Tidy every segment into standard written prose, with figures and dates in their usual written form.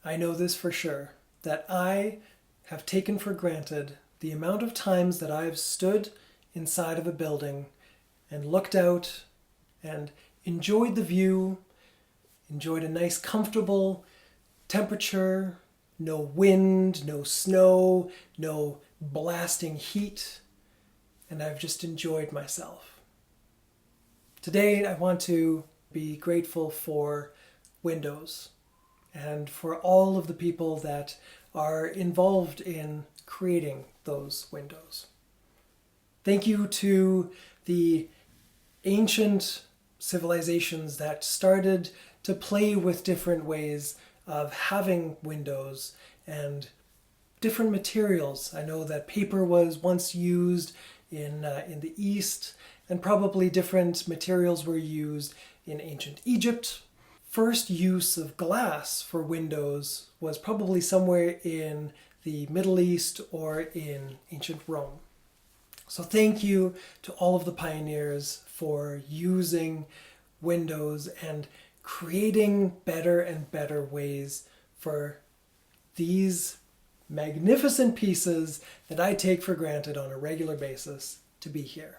I know this for sure, that I have taken for granted the amount of times that I've stood inside of a building and looked out and enjoyed the view, enjoyed a nice comfortable temperature, no wind, no snow, no blasting heat, and I've just enjoyed myself. Today I want to be grateful for windows and for all of the people that are involved in creating those windows. Thank you to the ancient civilizations that started to play with different ways of having windows and different materials. I know that paper was once used in the East, and probably different materials were used in ancient Egypt. First use of glass for windows was probably somewhere in the Middle East or in ancient Rome. So thank you to all of the pioneers for using windows and creating better and better ways for these magnificent pieces that I take for granted on a regular basis to be here.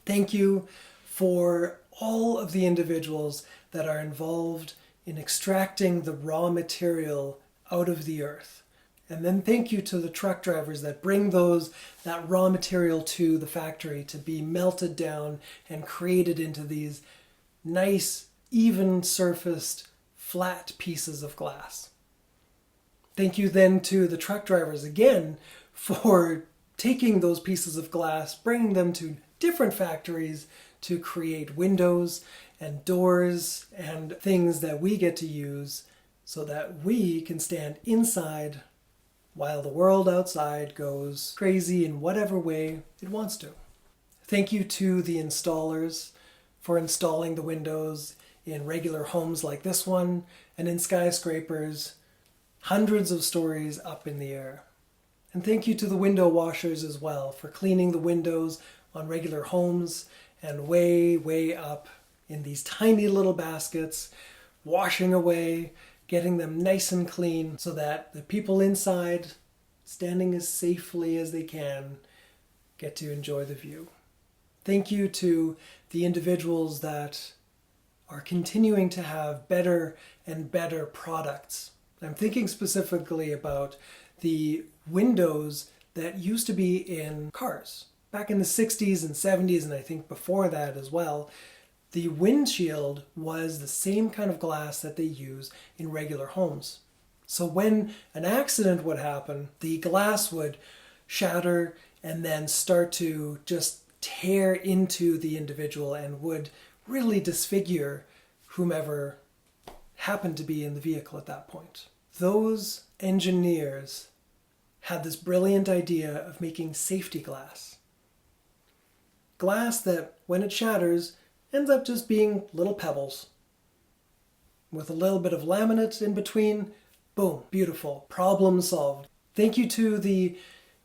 Thank you for all of the individuals that are involved in extracting the raw material out of the earth. And then thank you to the truck drivers that bring that raw material to the factory to be melted down and created into these nice, even surfaced, flat pieces of glass. Thank you then to the truck drivers again for taking those pieces of glass, bringing them to different factories to create windows and doors and things that we get to use so that we can stand inside while the world outside goes crazy in whatever way it wants to. Thank you to the installers for installing the windows in regular homes like this one and in skyscrapers, hundreds of stories up in the air. And thank you to the window washers as well for cleaning the windows on regular homes and way, way up in these tiny little baskets, washing away, getting them nice and clean so that the people inside, standing as safely as they can, get to enjoy the view. Thank you to the individuals that are continuing to have better and better products. I'm thinking specifically about the windows that used to be in cars. Back in the 60s and 70s, and I think before that as well, the windshield was the same kind of glass that they use in regular homes. So when an accident would happen, the glass would shatter and then start to just tear into the individual and would really disfigure whomever happened to be in the vehicle at that point. Those engineers had this brilliant idea of making safety glass. Glass that, when it shatters, ends up just being little pebbles. With a little bit of laminate in between, boom, beautiful, problem solved. Thank you to the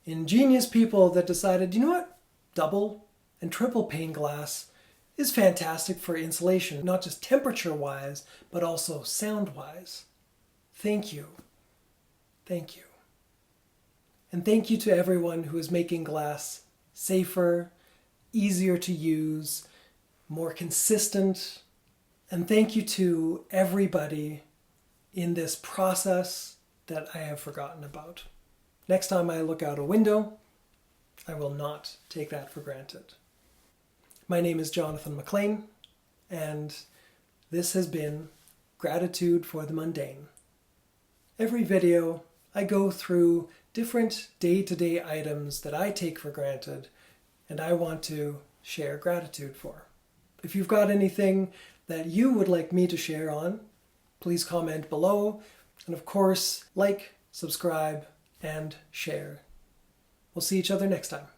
ingenious people that decided, you know what, double and triple pane glass is fantastic for insulation, not just temperature-wise, but also sound-wise. Thank you. Thank you. And thank you to everyone who is making glass safer, easier to use, more consistent. And thank you to everybody in this process that I have forgotten about. Next time I look out a window, I will not take that for granted. My name is Jonathan McLean, and this has been Gratitude for the Mundane. Every video, I go through different day-to-day items that I take for granted and I want to share gratitude for. If you've got anything that you would like me to share on, please comment below. And of course, like, subscribe, and share. We'll see each other next time.